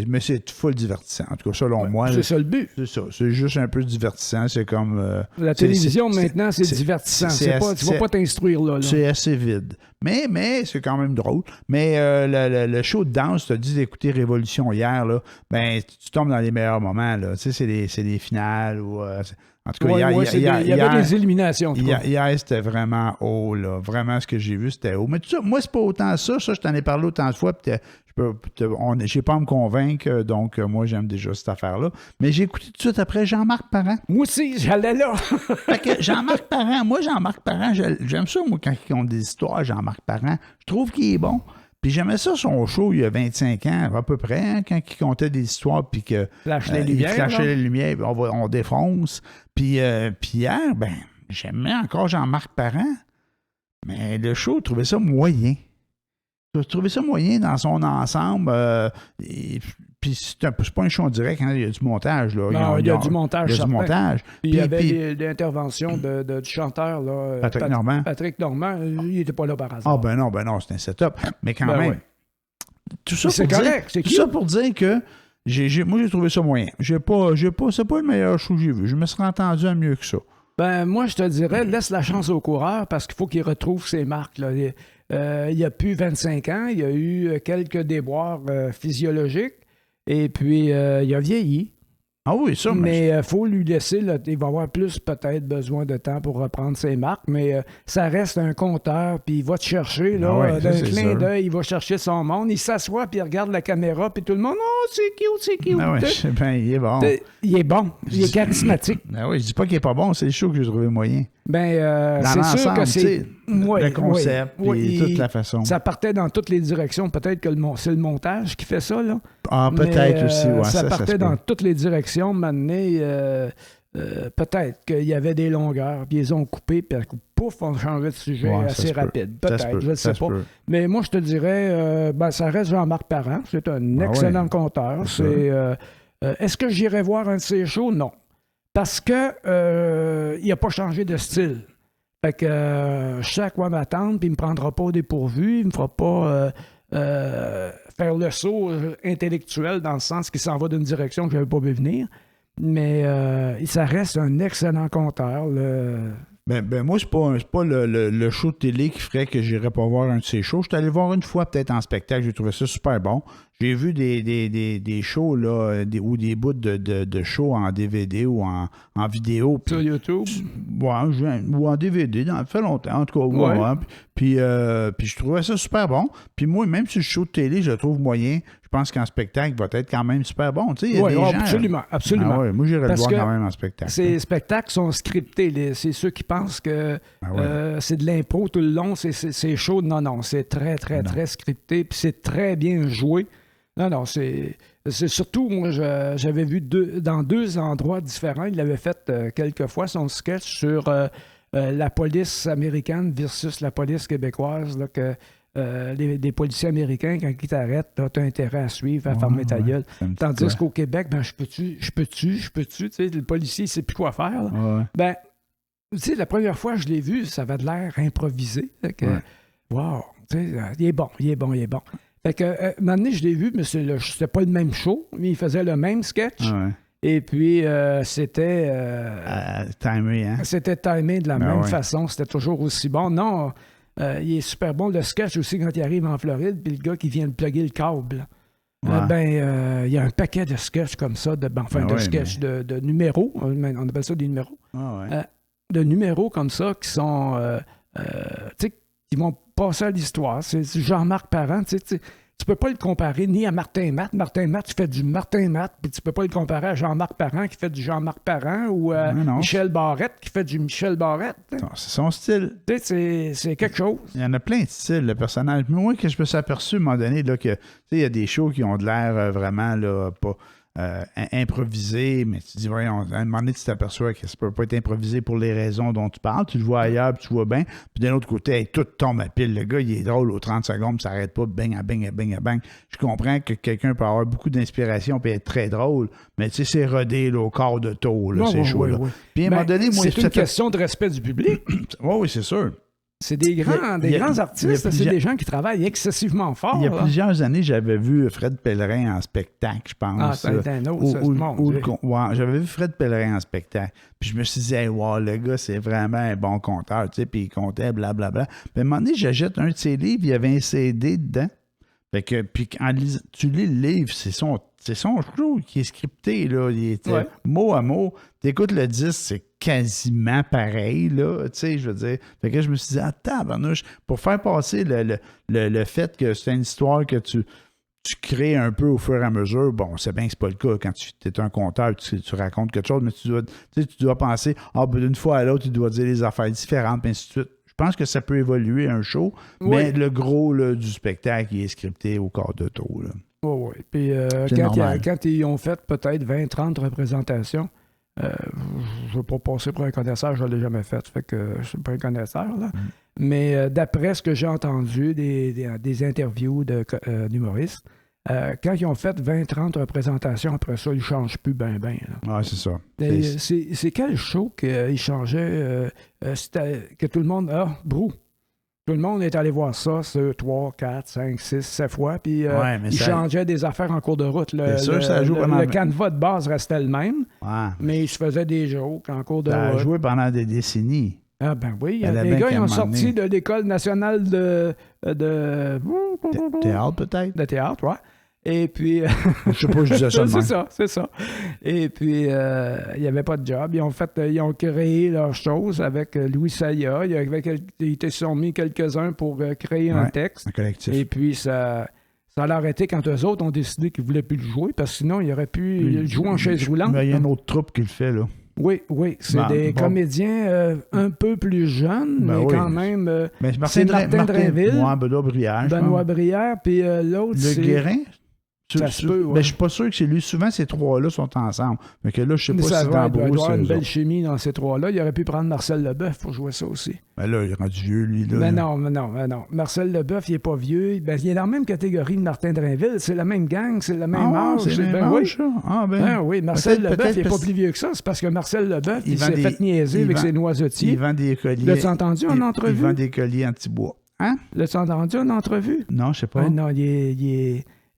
mais c'est full divertissant. En tout cas, selon moi. C'est ça le but. C'est ça. C'est juste un peu divertissant. C'est comme... la télévision, maintenant, c'est divertissant. Tu vas pas t'instruire là. C'est assez vide. Mais c'est quand même drôle. Mais le show de danse, tu as dit d'écouter Révolution hier, là, ben, tu tombes dans les meilleurs moments. Là. Tu sais, c'est des finales. En tout cas, il y avait des éliminations. Hier, c'était vraiment haut. Là. Vraiment, ce que j'ai vu, c'était haut. Mais tout ça, moi, c'est pas autant ça. Ça, je t'en ai parlé autant de fois. J'ai pas à me convaincre. Donc, moi, j'aime déjà cette affaire-là. Mais j'ai écouté tout de suite après Jean-Marc Parent. Moi aussi, j'allais là. Fait que Jean-Marc Parent, j'aime ça, moi, quand ils ont des histoires, Jean-Marc Parent. Je trouve qu'il est bon. Puis j'aimais ça, son show, il y a 25 ans, à peu près, hein, quand il comptait des histoires, puis que il flashait les lumières, puis on défonce. Puis hier, ben, j'aimais encore Jean-Marc Parent, mais le show, je trouvais ça moyen. Je trouvais ça moyen dans son ensemble. Puis c'est pas un show en direct, hein, il y a du montage. Là. Non, il y a du montage. Il y a du montage. Puis il y avait l'intervention du chanteur, là, Patrick Normand. Il n'était pas là par hasard. Ah ben non, c'est un setup. Mais quand même, ouais. Tout ça c'est pour correct. Tout ça pour dire que moi, j'ai trouvé ça moyen. C'est pas le meilleur show que j'ai vu. Je me serais entendu à mieux que ça. Ben, moi, je te dirais, laisse la chance au coureur parce qu'il faut qu'il retrouve ses marques. Là. Il y a plus 25 ans, il y a eu quelques déboires physiologiques et puis il a vieilli. Ah oui, ça. Mais il faut lui laisser, là, il va avoir plus peut-être besoin de temps pour reprendre ses marques, mais ça reste un compteur, puis il va te chercher, là, d'un clin d'œil, il va chercher son monde, il s'assoit, puis il regarde la caméra, puis tout le monde, oh, c'est cute. Ah oui, il est bon. Il est bon, il est charismatique. Ah oui, je dis pas qu'il est pas bon, c'est le show que j'ai trouvé moyen. Ben, c'est sûr que c'est... le concept et toute la façon. Ça partait dans toutes les directions. Peut-être que c'est le montage qui fait ça, là. Ah, peut-être aussi, ouais. Ça partait dans toutes les directions. Maintenant, peut-être qu'il y avait des longueurs, puis ils ont coupé, puis pouf, on changeait de sujet assez rapide. Peut-être, je ne sais pas. Mais moi, je te dirais, ça reste Jean-Marc Parent. C'est un excellent conteur. Est-ce que j'irai voir un de ses shows? Non. Parce que il n'a pas changé de style. Fait que je sais à quoi m'attendre, puis il ne me prendra pas au dépourvu, il ne me fera pas faire le saut intellectuel dans le sens qu'il s'en va d'une direction que je n'avais pas vu venir. Mais ça reste un excellent conteur. Moi, c'est pas le show de télé qui ferait que j'irais pas voir un de ces shows. Je suis allé voir une fois peut-être en spectacle, j'ai trouvé ça super bon. J'ai vu des shows là, ou des bouts de shows en DVD ou en vidéo. Sur YouTube? Ou en DVD, ça fait longtemps, en tout cas. Puis je trouvais ça super bon. Puis moi, même si le show de télé, je le trouve moyen, je pense qu'en spectacle, il va être quand même super bon. Oui, absolument. Moi, j'irais le voir quand même en spectacle. Ces spectacles sont scriptés. C'est ceux qui pensent que c'est de l'impro tout le long, c'est chaud. Non, c'est très, très, très scripté. Puis c'est très bien joué. Non, c'est surtout, moi, j'avais vu dans deux endroits différents. Il avait fait quelques fois son sketch sur la police américaine versus la police québécoise, là, que des policiers américains, quand ils t'arrêtent, tu as intérêt à suivre, à fermer ta gueule. Tandis qu'au Québec, je peux-tu, tu sais, le policier, il ne sait plus quoi faire. Tu sais, la première fois que je l'ai vu, ça avait de l'air improvisé. Wow, tu sais, il est bon. Fait que, un moment donné, je l'ai vu, mais c'était pas le même show, mais il faisait le même sketch. Et puis, c'était... timé, hein? C'était timé de la même façon. C'était toujours aussi bon. Non, il est super bon. Le sketch aussi, quand il arrive en Floride, puis le gars qui vient de plugger le câble. Il y a un paquet de sketchs comme ça, de sketchs de numéros. On appelle ça des numéros. De numéros comme ça qui sont... tu sais, qui vont passer à l'histoire. C'est Jean-Marc Parent. Tu peux pas le comparer ni à Martin Matt. Martin Matt, tu fais du Martin Matt, puis tu peux pas le comparer à Jean-Marc Parent qui fait du Jean-Marc Parent ou à Michel Barrette qui fait du Michel Barrette. Non, c'est son style. C'est quelque chose. Il y en a plein de styles, le personnage. Mais moi, que je me suis aperçu à un moment donné là, que il y a des shows qui ont de l'air vraiment là, pas... improvisé, mais tu dis, voyons, à un moment donné, tu t'aperçois que ça ne peut pas être improvisé pour les raisons dont tu parles. Tu le vois ailleurs, puis tu vois bien. Puis d'un autre côté, tout tombe à pile. Le gars, il est drôle aux 30 secondes, puis ça n'arrête pas, bang, à bang, à bang, à bang. Je comprends que quelqu'un peut avoir beaucoup d'inspiration puis être très drôle, mais tu sais, c'est rodé là, au quart de taux, ces shows-là. Puis à un moment donné, moi, c'est une question de respect du public. Oui, c'est sûr. C'est des grands artistes, c'est des gens qui travaillent excessivement fort. Il y a plusieurs années, j'avais vu Fred Pellerin en spectacle, je pense. C'est un autre, j'avais vu Fred Pellerin en spectacle. Puis je me suis dit, hey, wow, le gars, c'est vraiment un bon conteur, tu sais, puis il comptait, blablabla. Puis à un moment donné, j'achète un de ses livres, il y avait un CD dedans. Fait que, puis quand tu lis le livre, c'est son show qui est scripté, là. Il est mot à mot. Tu écoutes le disque, c'est quasiment pareil, là. Tu sais, je veux dire. Fait que je me suis dit, tabarnouche, pour faire passer le fait que c'est une histoire que tu crées un peu au fur et à mesure. Bon, c'est bien que c'est pas le cas. Quand tu es un conteur, tu racontes quelque chose, mais tu dois penser, d'une fois à l'autre, tu dois dire des affaires différentes, puis ainsi de suite. Je pense que ça peut évoluer un show, mais le gros là, du spectacle, il est scripté au quart de taux. Oui. Puis quand ils ont fait peut-être 20-30 représentations, je ne veux pas passer pour un connaisseur, je ne l'ai jamais fait. Fait que je ne suis pas un connaisseur, là. Mais d'après ce que j'ai entendu des interviews d'humoristes, quand ils ont fait 20-30 représentations, après ça, ils ne changent plus ben. Ah, c'est ça. C'est quel show qu'ils changeaient que tout le monde... Brou! Tout le monde est allé voir ça, 3, 4, 5, 6, 7 fois, puis ils changeaient des affaires en cours de route. Le canevas de base restait le même, mais ils se faisaient des jokes en cours de route. Ça a joué pendant des décennies. Ah ben oui, les gars, ils ont sorti de l'École nationale de théâtre, peut-être? De théâtre, oui. Et puis... je sais pas, je disais ça. C'est ça. Et puis, il n'y avait pas de job. Ils ont créé leur chose avec Louis Saya. Ils se sont mis quelques-uns pour créer un texte. Un collectif. Et puis, ça a arrêté quand eux autres ont décidé qu'ils ne voulaient plus le jouer, parce que sinon, ils auraient pu jouer en chaise roulante. Mais il y a une autre troupe qui le fait, là. Oui. C'est des comédiens un peu plus jeunes, mais quand même... c'est Martin Drainville. Benoît Brière. Benoît Brière, puis l'autre, Le Guérin? Ça se peut, ouais. Ben, je suis pas sûr que c'est lui. Souvent, ces trois-là sont ensemble. Mais que là, je sais pas ça si dans il doit y Bruce, avoir une c'est belle eux chimie dans ces trois-là. Il aurait pu prendre Marcel Leboeuf pour jouer ça aussi. Ben là, il est rendu vieux, lui. Là, Mais non. Marcel Leboeuf, il n'est pas vieux. Ben, il est dans la même catégorie de Martin Drainville. C'est la même gang, c'est le même âge. C'est le même âge, ça? Ah, ben. Ah oui, Marcel Leboeuf, il n'est pas parce... plus vieux que ça. C'est parce que Marcel Leboeuf, il s'est des... fait niaiser avec ses noisetiers. Il vend des colliers. L'as-tu entendu en entrevue? Il vend des colliers anti-bois. Hein? L'as-tu entendu en entrevue? Non, je sais pas. Ah, non,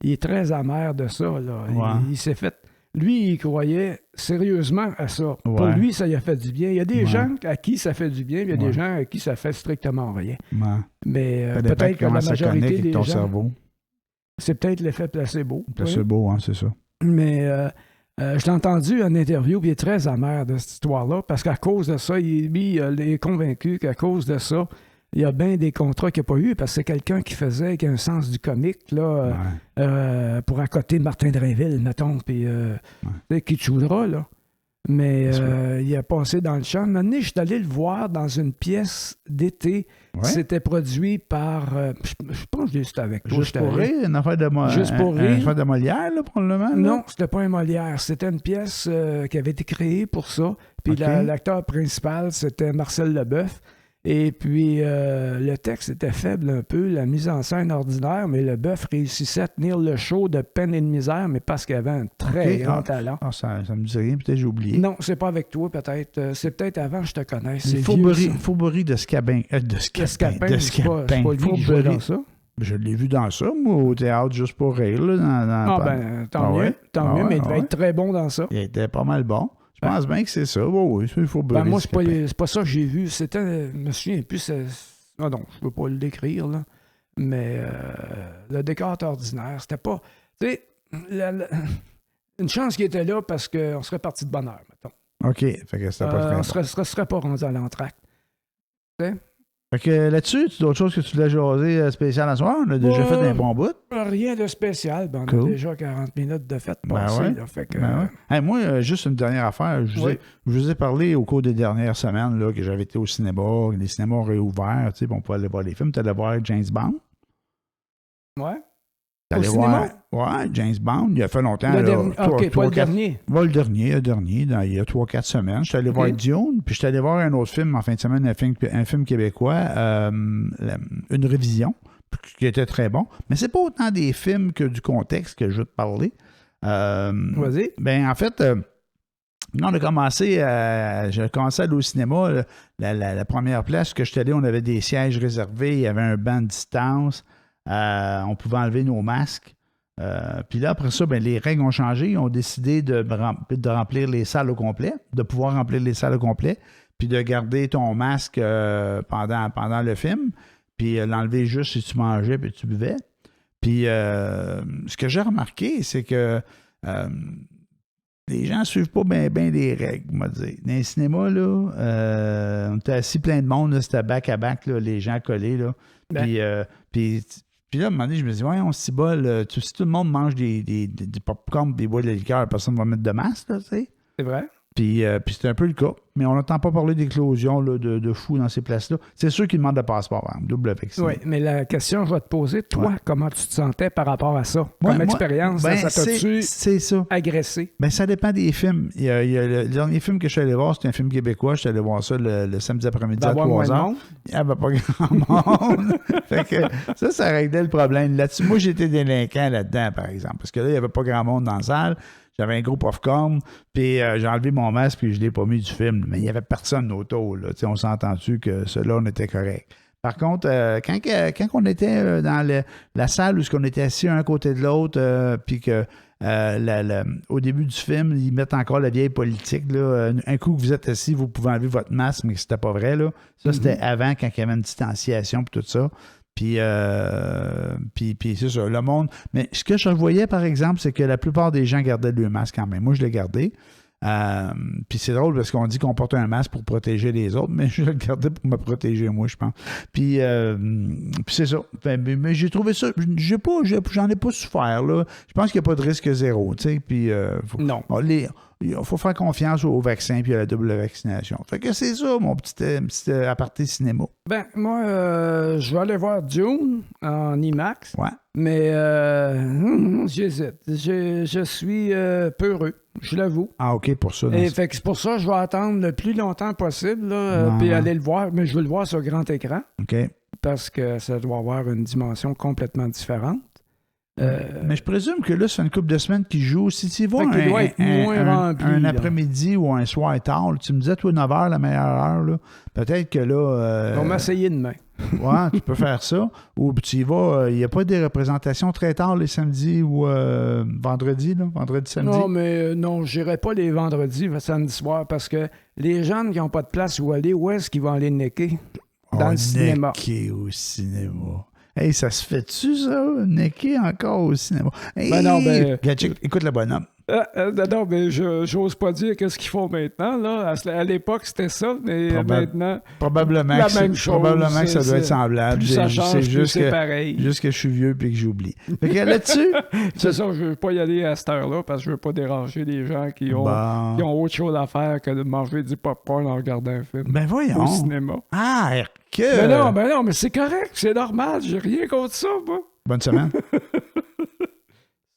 il est très amer de ça. Là. Ouais. Il s'est fait... Lui, il croyait sérieusement à ça. Ouais. Pour lui, ça lui a fait du bien. Il y a des Ouais. gens à qui ça fait du bien, il y a des gens à qui ça fait strictement rien. Ouais. Mais Ça dépend peut-être que la comment ça majorité connecte des avec ton gens... cerveau. C'est peut-être l'effet placebo. Placebo, hein, c'est ça. Mais je l'ai entendu en interview, puis il est très amer de cette histoire-là, parce qu'à cause de ça, il est convaincu qu'à cause de ça, il y a bien des contrats qu'il n'a pas eu, parce que c'est quelqu'un qui faisait avec un sens du comique, là, pour accoter Martin Drainville, mettons, puis Kitchoudra, là. Mais il a passé dans le champ. Un moment donné, je suis allé le voir dans une pièce d'été. Ouais. C'était produit par... je pense que c'était avec toi. Juste pour rire, une affaire de Juste pour rire. Une affaire de Molière, là, probablement. Là. Non, c'était pas un Molière. C'était une pièce qui avait été créée pour ça. Puis l'acteur principal, c'était Marcel Leboeuf. Et puis, le texte était faible un peu, la mise en scène ordinaire, mais Leboeuf réussissait à tenir le show de peine et de misère, mais parce qu'il avait un très grand talent. Ah, ça me dit rien, peut-être j'ai oublié. Non, c'est pas avec toi, peut-être. C'est peut-être avant que je te connaisse. C'est Faubory de Scapin. De Scapin. C'est pas lui qui jouait dans ça. Je l'ai vu dans ça, moi, au théâtre, juste pour rire. Là, tant mieux, mais il devait être très bon dans ça. Il était pas mal bon. Je pense bien que c'est ça. Oui, il faut beurrer. Moi, c'est pas ça que j'ai vu. C'était. Je me souviens plus. Non, je peux pas le décrire, là. Mais le décor est ordinaire. C'était pas. Tu sais, une chance qu'il était là parce qu'on serait parti de bonne heure, mettons. OK. Fait que c'était pas très on serait pas rendu à l'entracte. Tu sais? Fait que là-dessus, tu as d'autres choses que tu voulais jaser spécial à soir? On a déjà fait un bon bout. Rien de spécial. On a déjà 40 minutes de fête passée. Là, fait que, hey, moi, juste une dernière affaire. Je vous ai parlé au cours des dernières semaines là, que j'avais été au cinéma. Les cinémas ont réouvert. On pouvait aller voir les films. Tu allais voir James Bond. Ouais. Au cinéma? Ouais, James Bond. Il y a fait longtemps. Pas le dernier. Le dernier. Il y a 3-4 semaines. Je suis allé voir Dune, puis je suis allé voir un autre film en fin de semaine, un film québécois, Une révision, qui était très bon. Mais c'est pas autant des films que du contexte que je veux te parler. Vas-y. Ben, en fait, on a commencé, j'ai commencé à aller au cinéma. La première place que je suis allé, on avait des sièges réservés, il y avait un banc de distance. On pouvait enlever nos masques. Puis là, après ça, les règles ont changé. Ils ont décidé de remplir les salles au complet, de pouvoir remplir les salles au complet, puis de garder ton masque pendant le film, puis l'enlever juste si tu mangeais puis tu buvais. Puis ce que j'ai remarqué, c'est que les gens ne suivent pas bien les règles, on va dire. Dans les cinémas, là, on était assis plein de monde, là, c'était back-à-back, là, les gens collés. Là. Puis là, à un moment donné, je me dis, ouais, on s'y bol. Si tout le monde mange des pop-corn, des bois de liqueur, personne ne va mettre de masque, là, tu sais. C'est vrai. Puis c'était un peu le cas. Mais on n'entend pas parler d'éclosion de fous dans ces places-là. C'est sûr qu'ils demandent le passeport, hein, double vacciné. Oui, mais la question que je vais te poser, toi, comment tu te sentais par rapport à ça? Comme expérience, ça t'a-tu agressé? Ben, ça dépend des films. Il y a le dernier film que je suis allé voir, c'était un film québécois. Je suis allé voir ça le samedi après-midi à 3h. Il n'y avait pas grand monde. Fait que ça réglait le problème. Là-dessus, moi, j'étais délinquant là-dedans, par exemple. Parce que là, il n'y avait pas grand monde dans la salle. J'avais un gros popcorn, puis j'ai enlevé mon masque, puis je ne l'ai pas mis du film. Mais il n'y avait personne autour. Là. On s'est entendu que ceux-là, on était correct. Par contre, quand on était dans la salle où on était assis un côté de l'autre, puis que au début du film, ils mettent encore la vieille politique. Là. Un coup que vous êtes assis, vous pouvez enlever votre masque, mais c'était pas vrai. Là. Ça, c'était avant, quand il y avait une distanciation, puis tout ça. Puis c'est ça, le monde. Mais ce que je voyais, par exemple, c'est que la plupart des gens gardaient le masque quand même. Moi, je l'ai gardé. Puis c'est drôle parce qu'on dit qu'on porte un masque pour protéger les autres, mais je le gardais pour me protéger moi, je pense. Puis c'est ça. Mais j'ai trouvé ça. J'en ai pas souffert, là. Je pense qu'il n'y a pas de risque zéro, tu sais. Puis non. Il faut faire confiance au vaccin puis à la double vaccination. Fait que c'est ça, mon petit aparté cinéma. Ben, moi, je vais aller voir Dune en IMAX. Ouais. Mais pense que j'hésite. Je suis peureux, je l'avoue. Ah, OK, pour ça. Et fait que c'est pour ça que je vais attendre le plus longtemps possible, là, puis aller le voir. Mais je veux le voir sur grand écran. OK. Parce que ça doit avoir une dimension complètement différente. Mais je présume que là, c'est une couple de semaines qu'il joue. Si tu y vas qu'il doit être moins rempli, un là. après-midi ou un soir tard, là, tu me disais, toi, 9h, la meilleure heure, là, peut-être que là... On va essayer demain. Ouais, tu peux faire ça. Ou tu y vas, il n'y a pas des représentations très tard les samedis ou vendredi, là, vendredi, samedi? Non, mais non, je n'irai pas les vendredis, samedi soir, parce que les jeunes qui n'ont pas de place où aller, où est-ce qu'ils vont aller necker? Dans le cinéma. Necker au cinéma. Hey, ça se fait-tu, ça? Necker encore au cinéma? Hey, Ben non, ben... Écoute le bonhomme. Non, mais j'ose pas dire qu'est-ce qu'ils font maintenant. Là. À l'époque, c'était ça, mais maintenant... Probablement la que même chose. Probablement que ça doit être semblable. Plus ça change, c'est juste c'est pareil. Juste que je suis vieux et que j'oublie. Fait que là-dessus... c'est ça, je veux pas y aller à cette heure-là parce que je veux pas déranger les gens qui ont autre chose à faire que de manger du popcorn en regardant un film. Ben voyons. Au cinéma. Ah, Ben non, mais c'est correct, c'est normal. J'ai rien contre ça, moi. Bonne semaine.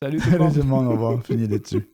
Salut tout le monde. Salut tout le monde, on va finir là-dessus.